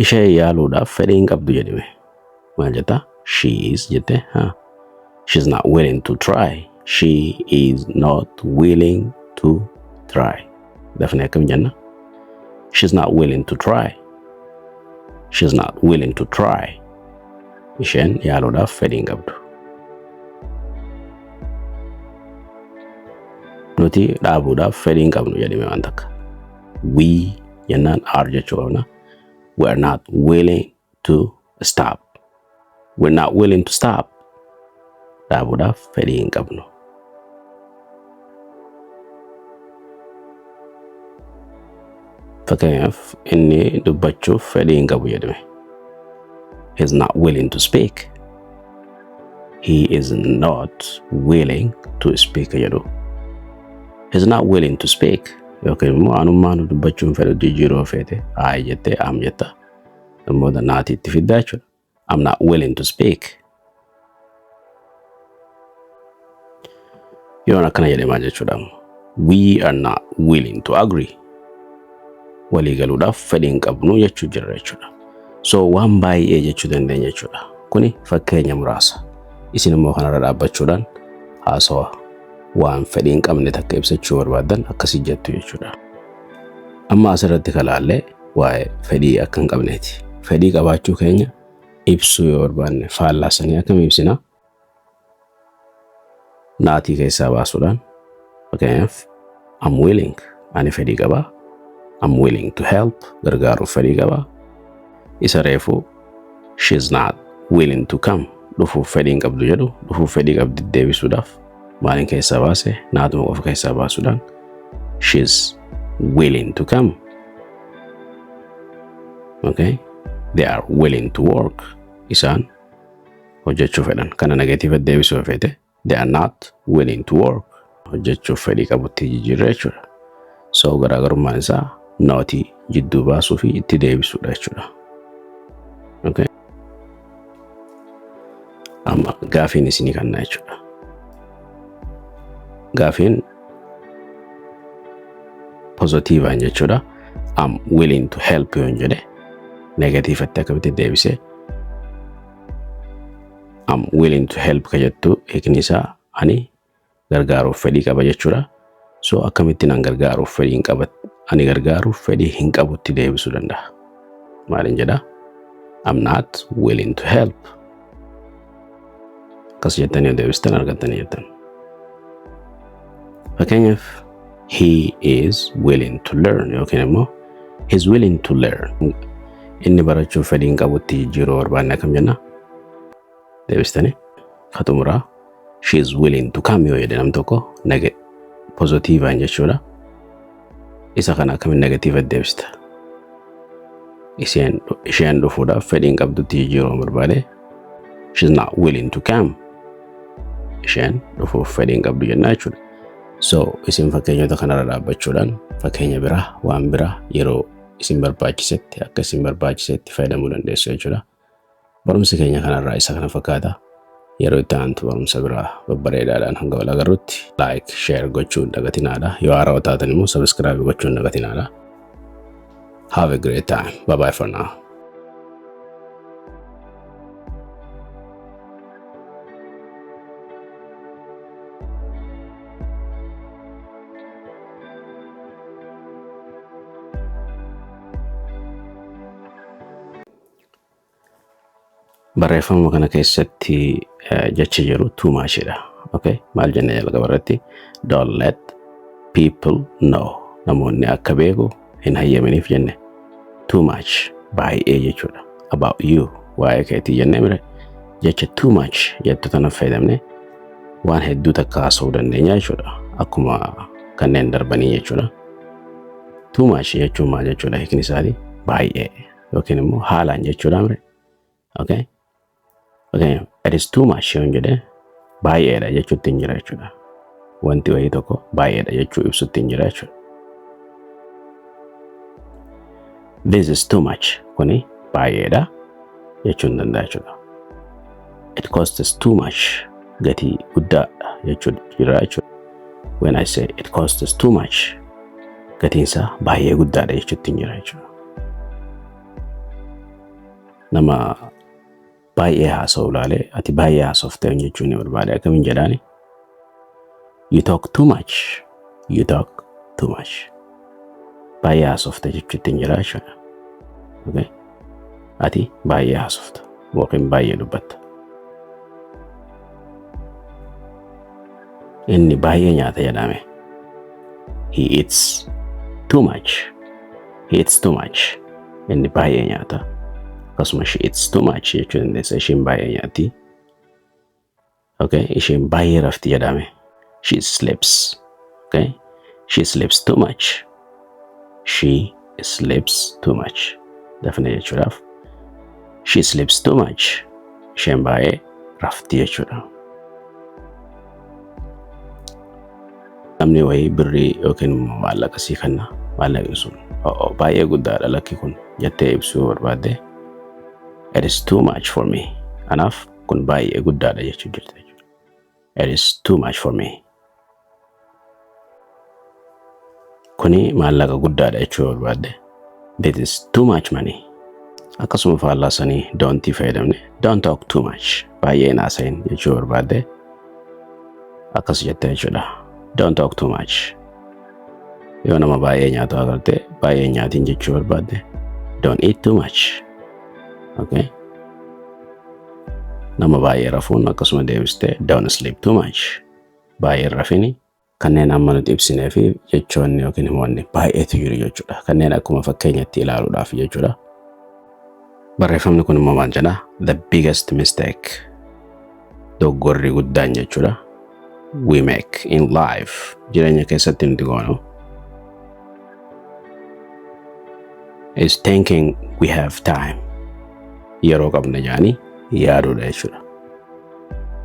ishee yaaluudhaaf fedhii hin qabdu jedhime. Maal jetta? She is jette. She's not willing to try. She is not willing to try. Dafne akkam jenna? She's not willing to try. She's not willing to try. Isheen yaaluudhaaf fedhii hin qabdu. Nuti dhaabuudhaaf fedhii hin qabnu jedhime waan takka. We jennaan are jechuu qabna. We are not willing to stop. We're not willing to stop. Dhaabuudhaaf fedhii hin qabnu. Fakkeenyaaf inni dubbachuuf fedhii hin qabu jedhame. He's not willing to speak. He is not willing to speak jedhu. He's not willing to speak. Yookiin immoo anummaan dubbachuun fedhu jijjiiruu feete I jette am jetta. Immoo naati itti fiddaa jechuudha. I'm not willing to speak. Yoon akkana jedhamaa jechuudha. We are not willing to agree. Walii galuudhaaf fedhii hin qabnu jechuu jira jechuudha. So waan baay'ee jechuu dandeenya jechuudha. Kuni fakkeenya muraasa. Isin immoo kanarra dhaabbachuudhaan haasawa waan fedhii hin qabne takka ibsachuu barbaadan akkasii jettu jechuudha. Amma asirratti kalaallee waa'ee fedhii akka hin qabneeti. Fedhii qabaachuu keenya ibsuu yoo barbaanne faallaasanii akkam ibsina? Naatii keessaa baasuudhaan fakkeenyaaf I'm willing ani fedhii qabaa. I'm willing to help gargaaruuf fedhii qabaa. Isa reefu she's not willing to come dhufuuf fedhii hin qabdu jedhu dhufuuf fedhii qabdi deebisuudhaaf maalin keessaa baase naatuma qofa keessaa baasuudhaan she's willing to come. Okay? They are willing to work. Isaan hojjechuu fedhan. Kana negatiiva deebisuu feete they are not willing to work. Hojjechuuf fedhii qabutti jijjiirra jechuudha. So garaagarummaan isaa nootii jidduu baasuu fi itti deebisuudha jechuudha. Okay? Amma gaafiin isinii kannaa jechuudha. Gaafiin pozitiivaan jechuudha. I'm willing to help yoon jedhe negatiivatti akkamitti deebise I'm willing to help ka jettu hiikni isaa ani gargaaruuf fedhii qaba jechuudha. So akkamitti nan gargaaruuf fedhii hin qabat ani gargaaruuf fedhii hin qabutti deebisuu danda'a. Maalin jedha? I'm not willing to help. Akkas jettanii deebistan argattanii jettan. Fakkeenyaaf he is willing to learn yookiin immoo he's willing to learn. Inni barachuuf fedhii hin qabutti jijjiiruu barbaanne akkam jenna? Deebistanii katumuraa she is willing to come yoo jedhe nam tokko pozitiivaan jechuudha. Isa kana akkamiin negatiiva deebista? Isheen dhufuudhaaf fedhii hin qabdutti jijjiiruu barbaade she's not willing to come. Isheen dhufuuf fedhii hin qabdu jennaa jechuudha. So isin fakkeenyota kanarra dhaabbachuudhaan fakkeenya biraa waan biraa yeroo isin barbaachisetti akka isin barbaachisetti fayyadamuu dandeessu jechuudha. Barumsi keenya kanarraa isa kana fakkaata. Yeroo itti aantu barumsa biraa babbareedaadhaan hanga wal agarrutti like share gochuun dagatinaadha. Yoo haarawaa taatan immoo subscribe gochuun dagatinaadha. Have a great time. Bye bye for now. Barreeffama kana keessatti jecha jiru too much dha. Okay? Maal jenne jalqaba irratti don't let people know. Namoonni akka beeku hin hayyaminiif jenne. Too much baay'ee jechuudha. About you waa'ee keetii jenne mire jecha too much jettu tana fayyadamne waan hedduu takka haasa'uu dandeenya jechuudha. Akkuma kanneen darbanii jechuudha. Too much jechuun maal jechuudha hiikni isaati baay'ee yookiin immoo haalaan jechuudha mire. Okay? Okay, it is too much yoon jedhe baay'eedha jechuutti hin jira jechuudha. Wanti wayii tokko baay'eedha jechuu ibsutti hin jira jechuudha. This is too much kuni baay'eedha jechuun danda'a jechuudha. It costs too much gatii guddaadha jechuun jira jechuudha. When I say it costs too much gatiinsa baay'ee guddaadha jechuutti hin jira jechuudha. nama baay'ee haasa'u ilaalee ati baay'ee haasofte jechuun ni barbaade akkamiin jedhaani? You talk too much. You talk too much. Baay'ee haasofte jechuutti hin jira jechuudha. Okay? Ati baay'ee haasofta yookiin baay'ee dubbatta. Inni baay'ee nyaata jedhame. He eats too much. He eats too much. Inni baay'ee nyaata. Akkasuma she eats too much jechuun dandeessa. Isheen baay'ee nyaatti. Okay? Isheen baay'ee rafti jedhame. She sleeps. Okay? She sleeps too much. She sleeps too much. Definitely jechuudhaaf. She sleeps too much. Isheen baay'ee rafti jechuudha. Namni wayii birrii yookiin maallaqa sii kenna. Maallaqni sun baay'ee guddaadha lakki kun jettee ibsuu barbaadde. It is too much for me. Anaaf kun baay'ee guddaadha jechuu jirti jechuudha. It is too much for me. Kuni maallaqa guddaadha jechuu barbaadde. This is too much money. Akkasuma faallaa sanii don't fayyadamne. Don't talk too much. Baay'ee hin haasayin jechuu barbaadde. Akkas jettee jechuudha. Don't talk too much. Yoo nama baay'ee nyaatu agarte baay'ee nyaatiin jechuu barbaadde. Don't eat too much. Okay? Nama baay'ee rafuun akkasuma deebiste don't sleep too much. Baay'ee rafini kanneen amma nuti ibsinee fi jechoonni yookiin himoonni baay'eetu jiru jechuudha. Kanneen akkuma fakkeenyatti ilaaluudhaaf jechuudha. Barreeffamni kun immoo maal jedha? The biggest mistake. Dogoggorri guddaan jechuudha. We make in life. Jireenya keessatti nuti goonu. Is thinking we have time. Yeroo qabna jaanii yaaduudha jechuudha.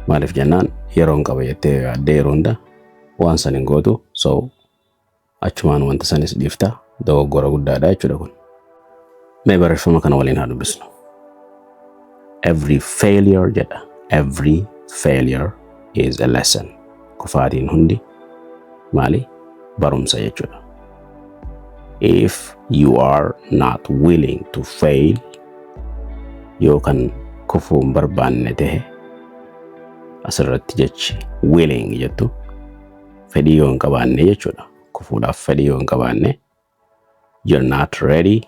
Maaliif jennaan yeroon qaba jettee yaaddee yeroo hunda waan san hin gootu so achumaan wanta sanis dhiifta dogoggora guddaadha jechuudha kun. Mee barreeffama kana waliin haa dubbisnu. Every failure jedha. Every failure is a lesson. Kufaatiin hundi maali? Barumsa jechuudha. If you are not willing to fail, yoo kan kufuun barbaanne tahe asirratti jechi willing jettu fedhii yoo hin qabaanne jechuudha. Kufuudhaaf fedhii yoo hin qabaanne you're not ready,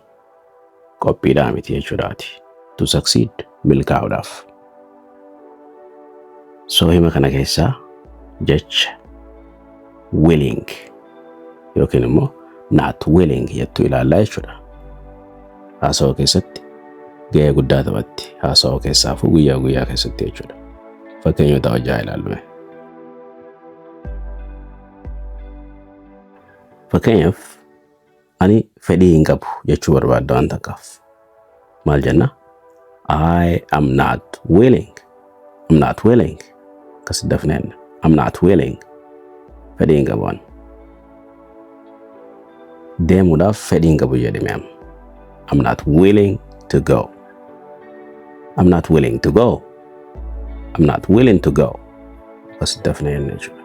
qophiidhaa miti jechuudhaati. To succeed, milkaa'uudhaaf. So hima kana keessaa jecha willing yookiin immoo not willing jettu ilaallaa jechuudha. Haasawaa keessatti gahee guddaa taphatti. Haasawaa keessaafuu guyyaa guyyaa keessatti jechuudha. Fakkeenyota hojjaa ilaallume. Fakkeenyaaf ani fedhii hin qabu jechuu barbaadda waan takkaaf. Maal jenna? I am not willing. I'm not willing. Kasi dafneen. I'm not willing. Fedhii hin qabu. Deemuudhaaf fedhii hin qabu jedhame. I'm not willing to go. I'm not willing to go. I'm not willing to go. Kasi dafneen jechuudha.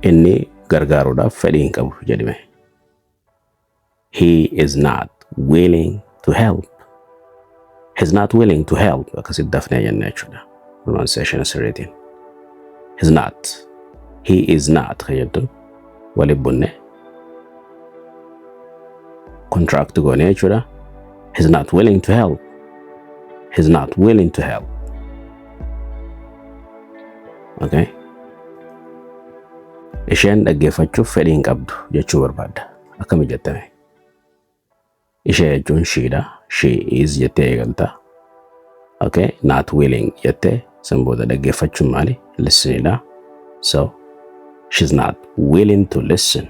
Inni gargaaruudhaaf fedhii hin qabu jedhame. He is not willing to help. He's not willing to help. Akkasi dafnee jennee jechuudha. Pronunciation is written. He's not. He is not. Kayyaddu waliif bunne. Contract goonee jechuudha. He's not willing to help. He's not willing to help. Okay? Isheen dhaggeeffachuuf fedhii hin qabdu jechuu barbaadda. Akkami jettame? Ishee jechuun sheedha. She is jettee eegalta. Okay? Not willing jettee san booda dhaggeeffachuun maali? Listenidha. So, she's not willing to listen.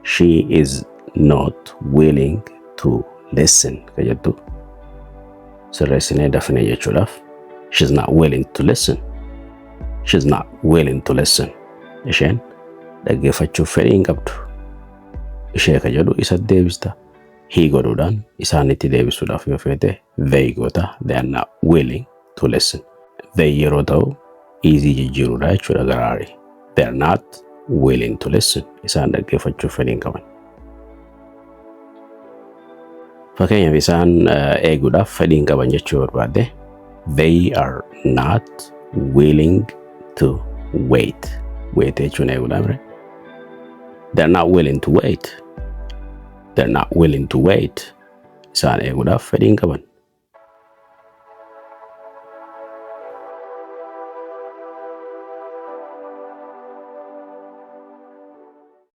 She is not willing to listen. Kajettu. Sirreessinee dafnee jechuudhaaf. She's not willing to listen. She's not willing to listen. Isheen dhaggeeffachuuf fedhii hin qabdu. Ishee ka jedhu isa deebista. He godhuudhaan isaanitti deebisuudhaaf yoo feete they goota. They are not willing to listen. They yeroo ta'u easy jijjiiruudha jechuudha garaarii. They are not willing to listen. Isaan dhaggeeffachuuf fedhii hin qaban. Fakkeenyaaf isaan eeguudhaaf fedhiin qaban jechuu barbaade. They are not willing to wait. Wait jechuun eeguudhaaf. They're not willing to wait. They're not willing to wait. Isaan eeguudhaaf fedhiin qaban.